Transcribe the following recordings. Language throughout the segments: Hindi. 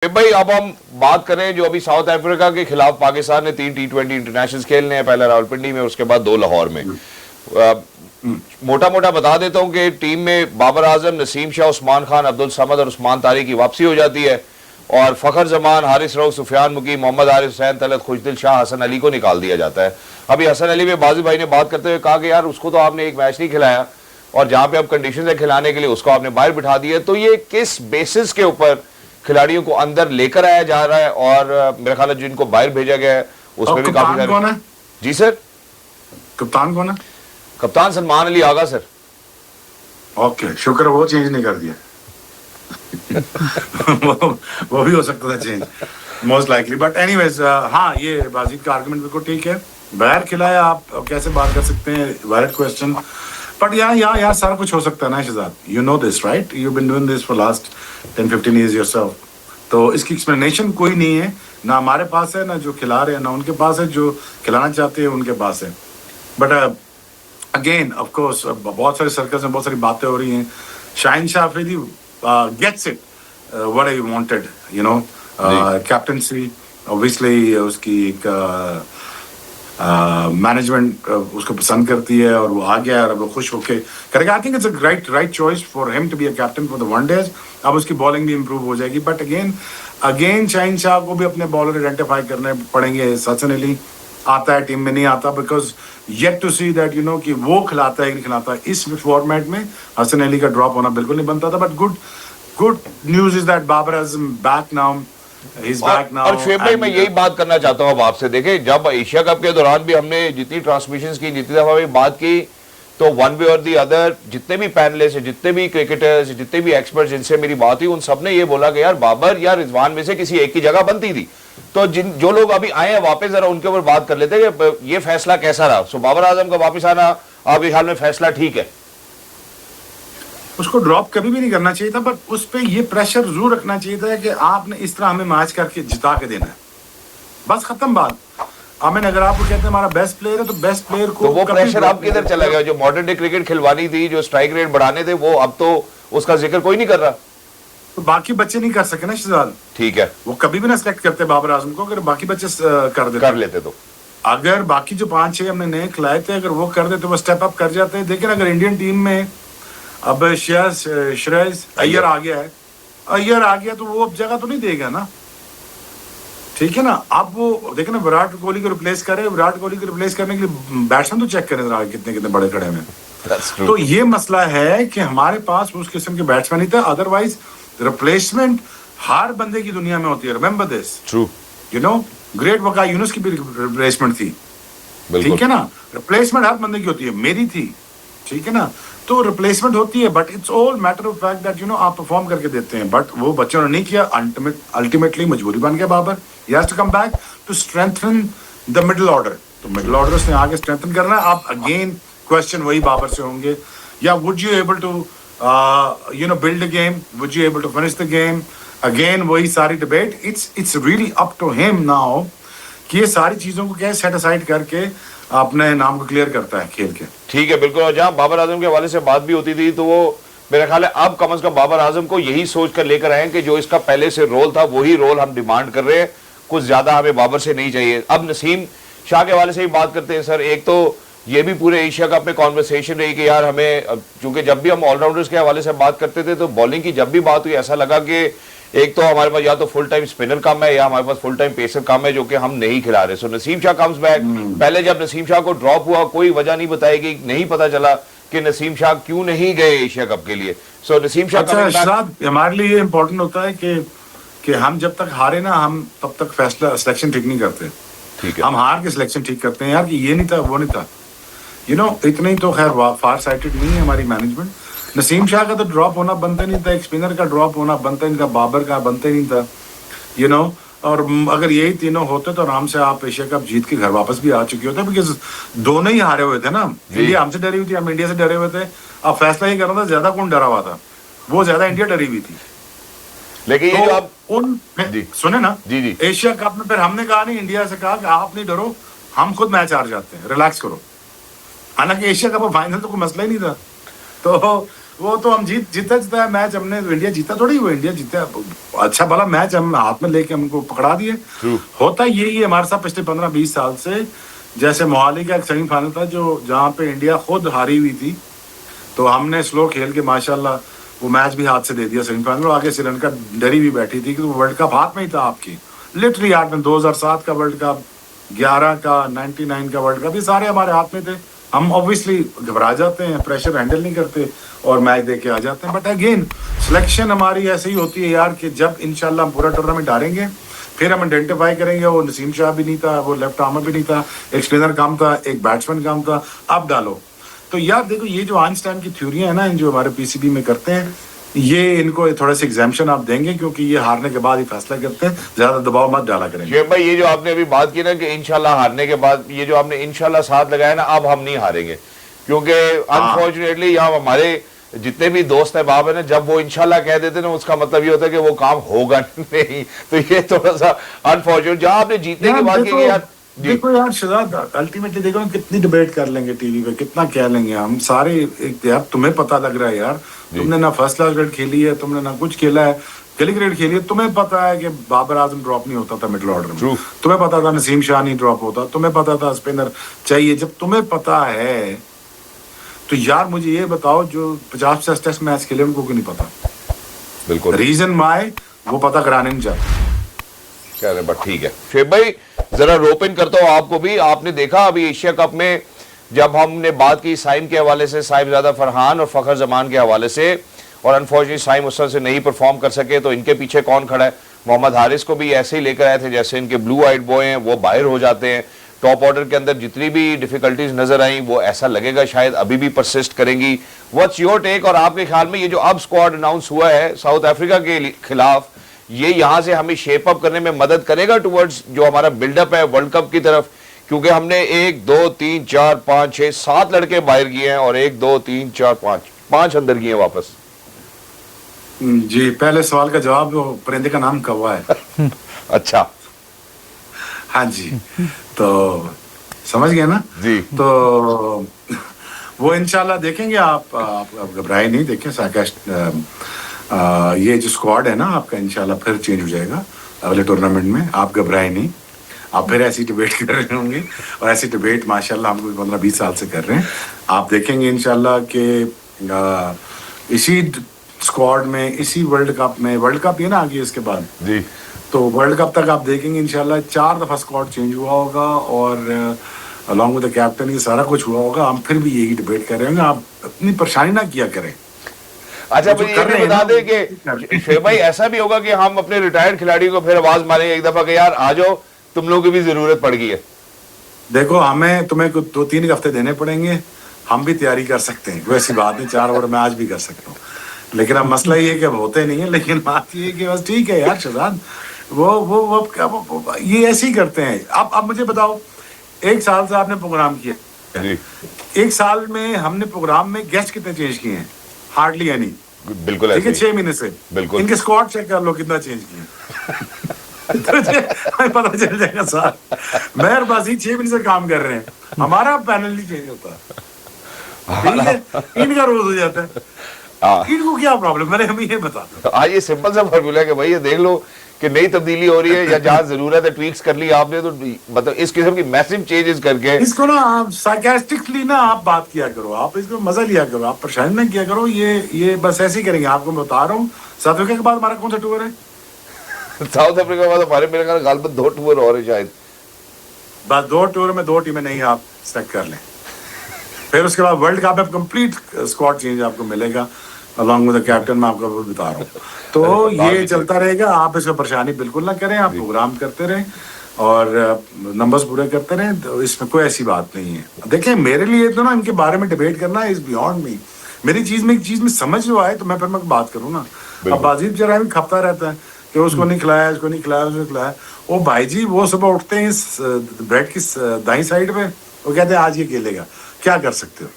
भाई अब हम बात करें जो अभी साउथ अफ्रीका के खिलाफ पाकिस्तान ने 3 T20 इंटरनेशनल खेलने हैं, पहला रावलपिंडी में, उसके बाद 2 लाहौर में। मोटा मोटा बता देता हूं कि टीम में बाबर आजम, नसीम शाह, उस्मान खान, अब्दुल समद और उस्मान तारिक की वापसी हो जाती है और फखर जमान, हारिस रऊफ, सुफियान मुकीम, मोहम्मद आरिफ हुसैन, तलत खुशदिल शाह, हसन अली को निकाल दिया जाता है। अभी हसन अली में बाजी भाई ने बात करते हुए कहा कि यार उसको तो आपने एक मैच नहीं खिलाया और जहां पे अब कंडीशन है खिलाने के लिए उसको आपने बाहर बिठा दिया, तो ये किस बेसिस के ऊपर खिलाड़ियों को अंदर लेकर आया जा रहा है? और मेरा ख्याल है जिनको बाहर भेजा गया है उसमें भी काफी कौन है? जी सर, कप्तान कौन है? कप्तान सलमान अली आगा सर। ओके, शुक्र है वो चेंज नहीं कर दिया। वो भी हो सकता था change, most likely. But anyways, हाँ, ये बाजीद का आर्गुमेंट बिल्कुल ठीक है। बाहर खिलाया आप कैसे बात कर सकते हैं, वैलिड क्वेश्चन। बट यहाँ सारा कुछ हो सकता है ना Shehzad, you know this right, you been doing this for last 10-15 years yourself. तो इसकी एक्सप्लेनेशन कोई नहीं है, ना हमारे पास है, ना जो खिला रहे हैं ना उनके पास है, जो खिलाना चाहते हैं उनके पास है। बट अगेन ऑफ कोर्स बहुत सारे सर्कल्स में बहुत सारी बातें हो रही हैं। Shaheen Shah Afridi gets it what he wanted, you know, captaincy obviously उसकी एक मैनेजमेंट उसको पसंद करती है और वो आ गया और अब वो खुश होके करेगा। I think it's a right choice for him to be a captain for the one days. अब उसकी बॉलिंग भी इंप्रूव हो जाएगी। बट अगेन शाहीन शाह को भी अपने बॉलर आइडेंटिफाई करने पड़ेंगे। हसन अली आता है, टीम में नहीं आता, because yet to see that, you know, कि वो खिलाता है कि नहीं खिलाता। इस फॉर्मेट में हसन अली का ड्रॉप होना बिल्कुल नहीं बनता था। But good news is that Babar Azam back now. और शुएब भाई, मैं यही बात करना चाहता हूं अब आपसे। देखें, जब एशिया कप के दौरान भी हमने जितनी ट्रांसमिशंस की, जितनी दफा भी बात की, तो वन वे और दी अदर जितने भी पैनलिस्ट, जितने भी क्रिकेटर्स, जितने भी एक्सपर्ट्स जिनसे मेरी बात हुई, उन सबने ये बोला कि यार बाबर या रिजवान में से किसी एक की जगह बनती थी। तो जो लोग अभी आए हैं वापस, जरा उनके ऊपर बात कर लेते हैं कि ये फैसला कैसा रहा। सो बाबर आजम का वापस आना आपके ख्याल में फैसला ठीक है? उसको ड्रॉप कभी भी नहीं करना चाहिए था, बट उस पर यह प्रेशर जरूर रखना चाहिए था कि आपने इस तरह हमें मैच करके जिता के देना है। बस खत्म बात। आमिर, अगर आप कहते हैं हमारा बेस्ट प्लेयर है तो बेस्ट प्लेयर को, तो वो प्रेशर अब किधर चला गया? जो मॉडर्न डे क्रिकेट खिलवानी थी, जो स्ट्राइक रेट बढ़ाने थे, वो अब तो उसका जिक्र कोई नहीं कर रहा। तो बाकी बच्चे नहीं कर सके ना शहजाद। ठीक है, वो कभी भी ना सिलेक्ट करते बाबर आजम को, अगर बाकी बच्चे कर लेते तो। अगर बाकी जो 5-6 हमने नए खिलाए थे, अगर वो कर देते, वो स्टेप अप कर जाते हैं। लेकिन अगर इंडियन टीम में अब श्रेयस अय्यर आ गया है, तो वो अब जगह तो नहीं देगा ना, ठीक है ना। अब वो देखे ना, विराट कोहली को रिप्लेस करे, विराट कोहली को रिप्लेस करने के लिए बैट्समैन तो चेक करें कितने बड़े खड़े हैं। तो ये मसला है कि हमारे पास उस किस्म के बैट्समैन नहीं थे। अदरवाइज रिप्लेसमेंट हर बंदे की दुनिया में होती है। Remember this, true, you know, great Waqar Younis की भी रिप्लेसमेंट थी, ठीक है ना। रिप्लेसमेंट हर बंदे की होती है, मेरी थी, ठीक है ना। तो रिप्लेसमेंट होती है, but it's all matter of fact that, you no, आप परफॉर्म करके देते हैं। बट वो बच्चों ने नहीं किया। अल्टीमेटली मजबूरी बन गया Babar. He has to come back to strengthen the middle order. तो मिडिल ऑर्डर उसने आगे स्ट्रेंथन करना है। आप अगेन क्वेश्चन वही बाबर से होंगे, या would you able to you know build a game, would you able to finish the game. Again वही सारी debate. It's really up to him now कि ये सारी चीजों को कैसे सेट असाइड करके अपने नाम को क्लियर करता है खेल के। ठीक है, बिल्कुल। और जहां बाबर आजम के हवाले से बात भी होती थी, तो वो मेरा ख्याल है अब कम से कम बाबर आजम को यही सोच कर लेकर आए कि जो इसका पहले से रोल था वही रोल हम डिमांड कर रहे हैं, कुछ ज्यादा हमें बाबर से नहीं चाहिए। अब नसीम शाह के हवाले से ही बात करते हैं सर। एक तो ये भी पूरे एशिया कप में कॉन्वर्सेशन रही कि यार हमें, चूंकि जब भी हम ऑलराउंडर्स के हवाले से बात करते थे तो बॉलिंग की जब भी बात हुई ऐसा लगा कि एक तो हमारे पास या तो फुल टाइम स्पिनर कम है या हमारे पास फुल टाइम पेसर कम है, जो कि हम नहीं खिला रहे। सो नसीम शाह कम्स बैक। पहले जब नसीम शाह को ड्रॉप हुआ कोई वजह नहीं बताई गई, नहीं पता चला कि नसीम शाह क्यों नहीं गए एशिया कप के लिए। सो नसीम शाह हमारे लिए ये इंपॉर्टेंट होता है कि हम जब तक हारे ना, हम तब तक फैसला सिलेक्शन ठीक नहीं करते। ठीक है, हम हार के सिलेक्शन ठीक करते हैं यार, कि ये नहीं था वो नहीं था, यू नो। इतनी तो खैर फार साइटेड नहीं है हमारी मैनेजमेंट। नसीम शाह का तो ड्रॉप होना बनता नहीं था, एक स्पिनर का ड्रॉप होना बनता नहीं था, बाबर का बनता ही नहीं था, यू नो। और अगर यही तीनों होते तो आराम से आप एशिया कप जीत के घर वापस भी आ चुके होते, बिकॉज दोनों ही हारे हुए थे ना। इंडिया हमसे डरी हुई थी, हम इंडिया से डरे हुए थे। अब फैसला ही करना था ज्यादा कौन डरा हुआ था, वो ज्यादा इंडिया डरी हुई थी। लेकिन तो ये जो आप सुने ना, जी एशिया कप में फिर हमने कहा नहीं, इंडिया से कहा कि आप नहीं डरो, हम खुद मैच हार जाते हैं, रिलैक्स करो। हालांकि एशिया कप फाइनल तो कोई मसला ही नहीं था। तो वो तो हम जीता मैच हमने, इंडिया जीता थोड़ी, वो इंडिया जीता, अच्छा भला मैच हम हाथ में लेके हमको पकड़ा दिए। होता यही है हमारे साथ पिछले 15-20 साल से। जैसे मोहाली का एक सेमीफाइनल था जो जहाँ पे इंडिया खुद हारी हुई थी, तो हमने स्लो खेल के माशाल्लाह वो मैच भी हाथ से दे दिया सेमीफाइनल। और आगे श्रीलंका डरी हुई बैठी थी कि वर्ल्ड कप हाथ में ही था आपकी, लिटरली हाथ में। 2007 का वर्ल्ड कप, 11 का, 99 का वर्ल्ड कप, ये सारे हमारे हाथ में थे। हम ऑब्वियसली घबरा जाते हैं, प्रेशर हैंडल नहीं करते और मैच दे के आ जाते हैं। बट अगेन सिलेक्शन हमारी ऐसे ही होती है यार कि जब इंशाल्लाह हम पूरा टूर्नामेंट हारेंगे फिर हम आइडेंटिफाई करेंगे वो नसीम शाह भी नहीं था, वो लेफ्ट आर्मर भी नहीं था, एक स्पिनर कम था, एक बैट्समैन कम था, अब डालो। तो यार देखो ये जो आइंस्टाइन की थ्योरियां है ना, जो हमारे पीसीबी में करते हैं, ये इनको थोड़ा सा एग्जाम्पशन आप देंगे क्योंकि ये हारने के बाद ही फैसला करते हैं, ज्यादा दबाव मत डाला करेंगे। शुएब भाई, ये जो आपने अभी बात की ना कि इंशाल्लाह हारने के बाद, ये जो आपने इंशाल्लाह साथ लगाया ना, अब हम नहीं हारेंगे, क्योंकि अनफॉर्चुनेटली यहाँ हमारे जितने भी दोस्त है बाब है ना, जब वो इंशाल्लाह कह देते ना, उसका मतलब ये होता है कि वो काम होगा नहीं। तो ये थोड़ा सा अनफॉर्चुनेट, जहां आपने जीतने की बात की यार, देखो यार शहजाद, अल्टीमेटली देखो कितनी डिबेट कर लेंगे टीवी पे, कितना कह लेंगे हम सारे। एक यार तुम्हें पता लग रहा है यार, तुमने ना फर्स्ट क्लास क्रिकेट खेली है, तुमने ना कुछ खेला है, गली क्रिकेट खेली है, तुम्हें पता है कि बाबर आजम ड्रॉप नहीं होता था मिडिल ऑर्डर में, तुम्हें पता था नसीम शाह नहीं ड्रॉप होता, तुम्हें पता था स्पिनर चाहिए। जब तुम्हें पता है तो यार मुझे ये बताओ जो 50 टेस्ट मैच खेले उनको क्यों नहीं पता? बिल्कुल रीजन वाई वो पता कराने नहीं चाहते। कह रहे बट ठीक है। शुएब भाई जरा रोपिन करता हूँ आपको भी। आपने देखा अभी एशिया कप में जब हमने बात की साइम के हवाले से, साहिबजादा फरहान और फखर जमान के हवाले से, और अनफॉर्चुनेटली साइम उस तरह से नहीं परफॉर्म कर सके, तो इनके पीछे कौन खड़ा है? मोहम्मद हारिस को भी ऐसे ही लेकर आए थे जैसे इनके ब्लू आइड बॉय हैं, वो बाहर हो जाते हैं। टॉप ऑर्डर के अंदर जितनी भी डिफिकल्टीज नजर आई वो ऐसा लगेगा शायद अभी भी परसिस्ट करेंगी। What's your take? और आपके ख्याल में ये जो अब स्क्वाड अनाउंस हुआ है साउथ अफ्रीका के खिलाफ, ये यहां से हमें शेप अप करने में मदद करेगा टुवर्ड्स जो हमारा बिल्डअप है वर्ल्ड कप की तरफ? क्योंकि हमने 1 2 3 4 5 6 7 लड़के बाहर किए हैं और 1 2 3 4 5 अंदर किए वापस। जी, पहले सवाल का जवाब, वो परिंदे का नाम कौवा है। अच्छा, हाँ जी, तो समझ गए ना जी। तो वो इंशाल्लाह देखेंगे। आप घबराए नहीं, देखें साकास्ट ये जो स्क्वाड है ना आपका इंशाल्लाह फिर चेंज हो जाएगा अगले टूर्नामेंट में। आप घबराए नहीं, आप फिर ऐसी डिबेट कर रहे होंगे और ऐसी डिबेट माशाल्लाह हम 15-20 साल से कर रहे हैं। आप देखेंगे इंशाल्लाह कि इसी स्क्वाड में, इसी वर्ल्ड कप ये ना आगे इसके बाद जी, तो वर्ल्ड कप तक आप देखेंगे इंशाल्लाह 4 दफा स्क्वाड चेंज हुआ होगा और अलॉन्ग विद द कैप्टन ये सारा कुछ हुआ होगा। हम फिर भी यही डिबेट कर रहे होंगे, आप अपनी परेशानी ना किया करें। अच्छा भाई ये भी बता दें कि शुएब भाई ऐसा भी होगा कि हम अपने रिटायर्ड खिलाड़ियों को फिर आवाज मारेंगे एक दफा कि यार आ जाओ, तुम लोगों की भी जरूरत पड़ गई है। देखो हमें तुम्हें 2-3 हफ्ते देने पड़ेंगे, हम भी तैयारी कर सकते हैं, कोई ऐसी बात नहीं। 4 ओवर मैं आज भी कर सकता हूँ, लेकिन अब मसला ये है कि अब होते नहीं है। लेकिन बात ये है कि बस ठीक है यार शहजाद, वो ये ऐसे ही करते हैं। अब मुझे बताओ, 1 साल से आपने प्रोग्राम किया, 1 साल में हमने प्रोग्राम में गेस्ट कितने चेंज किए हैं? Hardly any. बिल्कुल ठीक है, 6 महीने से। बिल्कुल। इनके स्क्वाड चेक कर लो कितना चेंज किए। पता चल जाएगा सर, मेहरबाजी 6 महीने से काम कर रहे हैं, हमारा पैनल नहीं चेंज होता। ठीक है, इनका रोज हो जाता है। इनको क्या प्रॉब्लम, मैंने हमें ये बता। आज ये सिंपल सा फॉर्मूला है कि भाई ये देख लो कि नई तब्दीली हो रही है या जहां जरूरत है ट्वीक्स कर ली आपने, तो मतलब इस किस्म की मैसिव चेंजेस करके इसको ना आप सार्कास्टिकली ना आप बात किया करो, आप इसको मजा लिया करो, आप परेशान ना किया करो। ये बस ऐसे ही करेंगे। आपको मैं बता रहा हूँ, साउथ अफ्रीका के बाद हमारा कौन सा टूर है? साउथ अफ्रीका के बाद हमारे मेरे ख्याल गालिबन 2 टूर और है शायद। बस 2 टूर में 2 टीमें नहीं आप सेलेक्ट कर लें, फिर उसके बाद वर्ल्ड कप में कंप्लीट स्क्वाड चेंज आपको मिलेगा अलॉन्ग विद द कैप्टन। मैं आपको बता रहा हूँ, तो ये चलता रहेगा। आप इसमें परेशानी बिल्कुल ना करें, आप प्रोग्राम करते रहें और नंबर्स पूरे करते रहें, तो इसमें कोई ऐसी बात नहीं है। देखिए मेरे लिए तो ना इनके बारे में डिबेट करना इज बियॉन्ड मी। मेरी चीज में समझ जो आए तो मैं फिर मैं बात करूँ ना। अब बाजीब जरा भी खपता रहता है कि उसको नहीं खिलाया, उसको नहीं खिलाया, उसको खिलाया। ओ भाई जी, वो सुबह उठते हैं ब्रेड की दाई साइड पे, वो कहते हैं आज ये खेलेगा, क्या कर सकते हो?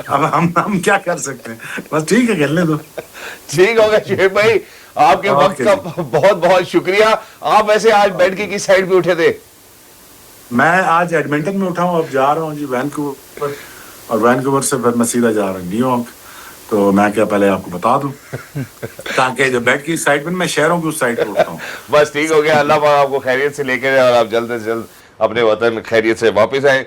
अब हम क्या कर सकते हैं? बस ठीक है, खेलने दो। ठीक होगा शुएब भाई, आपके वक्त का बहुत बहुत शुक्रिया। आप वैसे आज बेड की किस साइड पे उठे थे? मैं आज एडमिंटन में उठा हूँ, अब जा रहा हूँ जी वैनकूवर, और वैनकूवर से फिर मैं सीधा जा रहा हूँ न्यूयॉर्क। तो मैं क्या पहले आपको बता दूं ताकि जो बेड की साइड में मैं शहरों की उस साइड पर उठता हूँ। बस ठीक हो गया, अल्लाह पाक आपको खैरियत से लेकर और आप जल्द से जल्द अपने वतन खैरियत से वापस आए।